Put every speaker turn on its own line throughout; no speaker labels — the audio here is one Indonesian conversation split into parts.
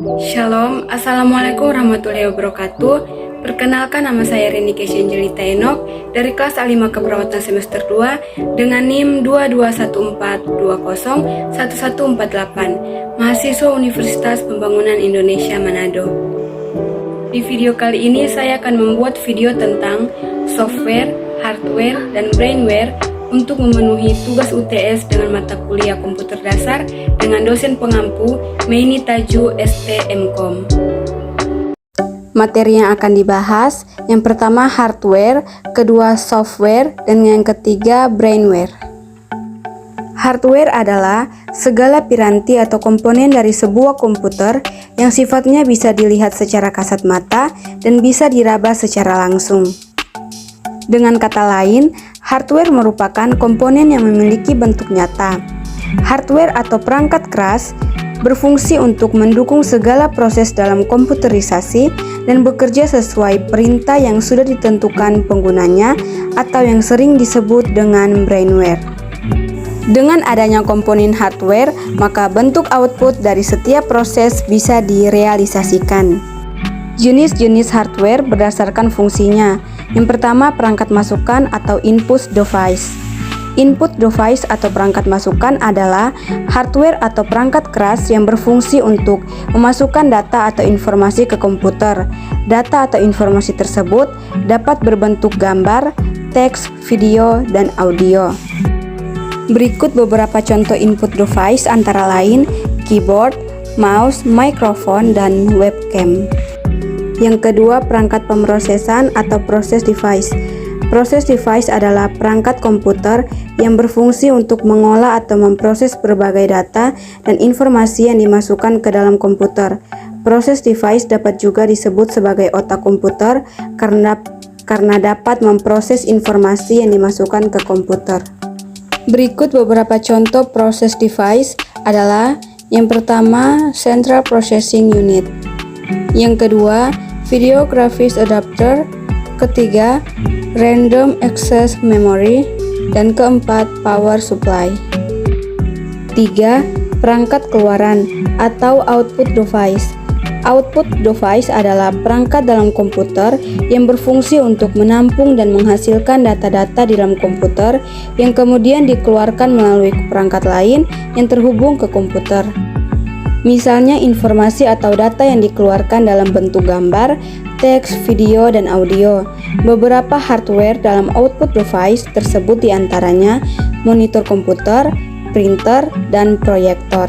Shalom, Assalamualaikum warahmatullahi wabarakatuh. Perkenalkan, nama saya Rini Kesyenjelita Enok dari kelas A5 Keperawatan semester 2 dengan NIM 2214201148, mahasiswa Universitas Pembangunan Indonesia Manado. Di video kali ini saya akan membuat video tentang software, hardware, dan brainware untuk memenuhi tugas UTS dengan mata kuliah komputer dasar dengan dosen pengampu Meini Taju STMkom. Materi yang akan dibahas, yang pertama hardware, kedua software, dan yang ketiga brainware. Hardware adalah segala piranti atau komponen dari sebuah komputer yang sifatnya bisa dilihat secara kasat mata dan bisa diraba secara langsung. Dengan kata lain, hardware merupakan komponen yang memiliki bentuk nyata. Hardware atau perangkat keras berfungsi untuk mendukung segala proses dalam komputerisasi dan bekerja sesuai perintah yang sudah ditentukan penggunanya atau yang sering disebut dengan brainware. Dengan adanya komponen hardware, maka bentuk output dari setiap proses bisa direalisasikan. Jenis-jenis hardware berdasarkan fungsinya. Yang pertama, perangkat masukan atau input device. Input device atau perangkat masukan adalah hardware atau perangkat keras yang berfungsi untuk memasukkan data atau informasi ke komputer. Data atau informasi tersebut dapat berbentuk gambar, teks, video, dan audio. Berikut beberapa contoh input device antara lain keyboard, mouse, mikrofon, dan webcam. Yang kedua, perangkat pemrosesan atau process device. Process device adalah perangkat komputer yang berfungsi untuk mengolah atau memproses berbagai data dan informasi yang dimasukkan ke dalam komputer. Process device dapat juga disebut sebagai otak komputer karena dapat memproses informasi yang dimasukkan ke komputer. Berikut beberapa contoh process device adalah yang pertama, Central Processing Unit. Yang kedua, Video Graphics Adapter. Ketiga, Random Access Memory. Dan keempat, Power Supply. 3. Perangkat keluaran atau output device. Output device adalah perangkat dalam komputer yang berfungsi untuk menampung dan menghasilkan data-data di dalam komputer yang kemudian dikeluarkan melalui perangkat lain yang terhubung ke komputer. Misalnya informasi atau data yang dikeluarkan dalam bentuk gambar, teks, video, dan audio. Beberapa hardware dalam output device tersebut diantaranya monitor komputer, printer, dan proyektor.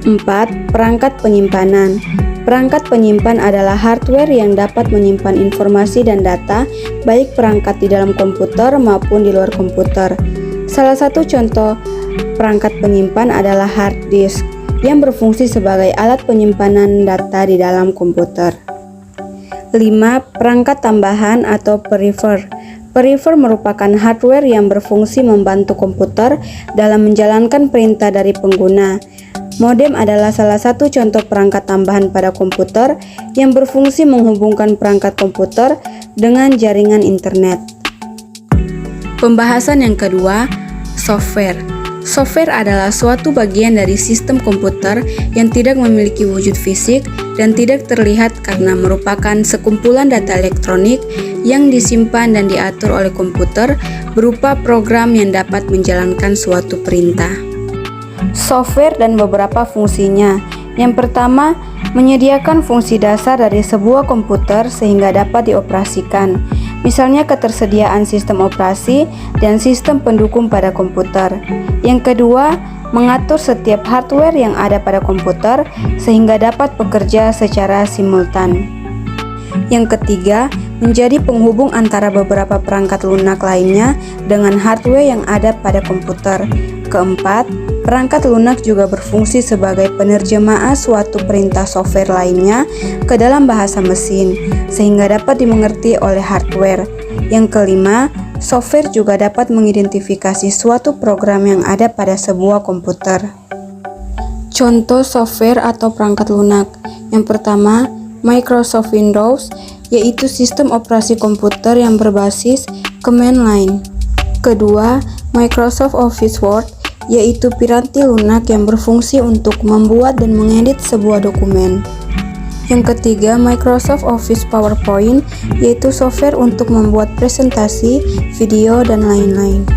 4. Perangkat penyimpanan. Perangkat penyimpan adalah hardware yang dapat menyimpan informasi dan data, baik perangkat di dalam komputer maupun di luar komputer. Salah satu contoh perangkat penyimpan adalah hard disk, yang berfungsi sebagai alat penyimpanan data di dalam komputer. 5. Perangkat tambahan atau peripher. Peripher merupakan hardware yang berfungsi membantu komputer dalam menjalankan perintah dari pengguna. Modem adalah salah satu contoh perangkat tambahan pada komputer yang berfungsi menghubungkan perangkat komputer dengan jaringan internet. Pembahasan yang kedua, software. Software adalah suatu bagian dari sistem komputer yang tidak memiliki wujud fisik dan tidak terlihat karena merupakan sekumpulan data elektronik yang disimpan dan diatur oleh komputer berupa program yang dapat menjalankan suatu perintah. Software dan beberapa fungsinya. Yang pertama, menyediakan fungsi dasar dari sebuah komputer sehingga dapat dioperasikan. Misalnya ketersediaan sistem operasi dan sistem pendukung pada komputer. Yang kedua, mengatur setiap hardware yang ada pada komputer sehingga dapat bekerja secara simultan. Yang ketiga, menjadi penghubung antara beberapa perangkat lunak lainnya dengan hardware yang ada pada komputer. Keempat, perangkat lunak juga berfungsi sebagai penerjemah suatu perintah software lainnya ke dalam bahasa mesin, sehingga dapat dimengerti oleh hardware. Yang kelima, software juga dapat mengidentifikasi suatu program yang ada pada sebuah komputer. Contoh software atau perangkat lunak. Yang pertama, Microsoft Windows, yaitu sistem operasi komputer yang berbasis command line. Kedua, Microsoft Office Word, yaitu piranti lunak yang berfungsi untuk membuat dan mengedit sebuah dokumen. Yang ketiga, Microsoft Office PowerPoint, yaitu software untuk membuat presentasi, video, dan lain-lain.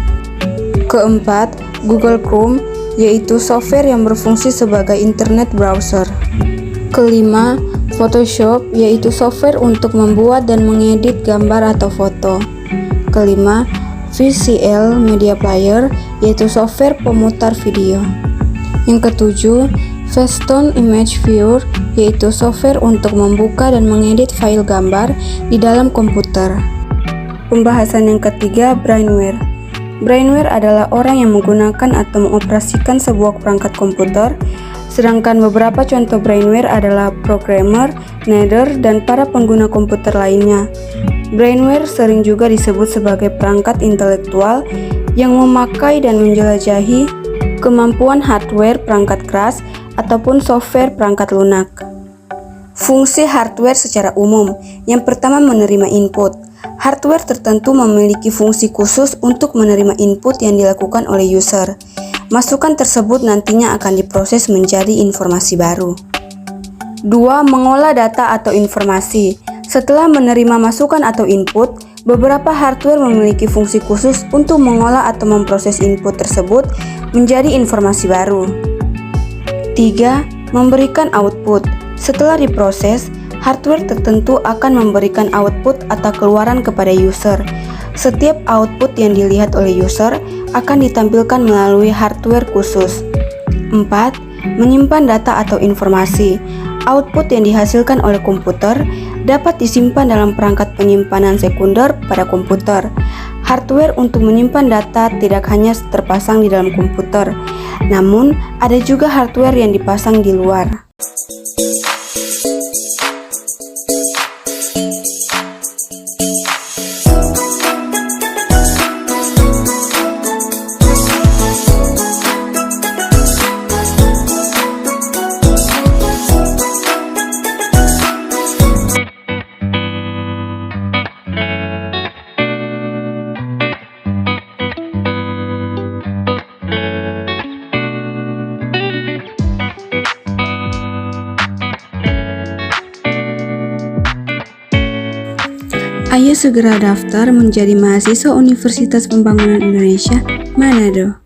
Keempat, Google Chrome, yaitu software yang berfungsi sebagai internet browser. Kelima, Photoshop, yaitu software untuk membuat dan mengedit gambar atau foto. Kelima, VCL Media Player, yaitu software pemutar video. Yang ketujuh, Facetune Image Viewer, yaitu software untuk membuka dan mengedit file gambar di dalam komputer. Pembahasan yang ketiga, Brainware. Brainware adalah orang yang menggunakan atau mengoperasikan sebuah perangkat komputer, sedangkan beberapa contoh brainware adalah programmer, nether, dan para pengguna komputer lainnya. Brainware sering juga disebut sebagai perangkat intelektual yang memakai dan menjelajahi kemampuan hardware perangkat keras ataupun software perangkat lunak. Fungsi hardware secara umum. Yang pertama, menerima input. Hardware tertentu memiliki fungsi khusus untuk menerima input yang dilakukan oleh user. Masukan tersebut nantinya akan diproses menjadi informasi baru. 2. Mengolah data atau informasi. Setelah menerima masukan atau input, beberapa hardware memiliki fungsi khusus untuk mengolah atau memproses input tersebut menjadi informasi baru. 3. Memberikan output. Setelah diproses, hardware tertentu akan memberikan output atau keluaran kepada user. Setiap output yang dilihat oleh user akan ditampilkan melalui hardware khusus. 4. Menyimpan data atau informasi. Output yang dihasilkan oleh komputer dapat disimpan dalam perangkat penyimpanan sekunder pada komputer. Hardware untuk menyimpan data tidak hanya terpasang di dalam komputer, namun ada juga hardware yang dipasang di luar. Ayo segera daftar menjadi mahasiswa Universitas Pembangunan Indonesia, Manado.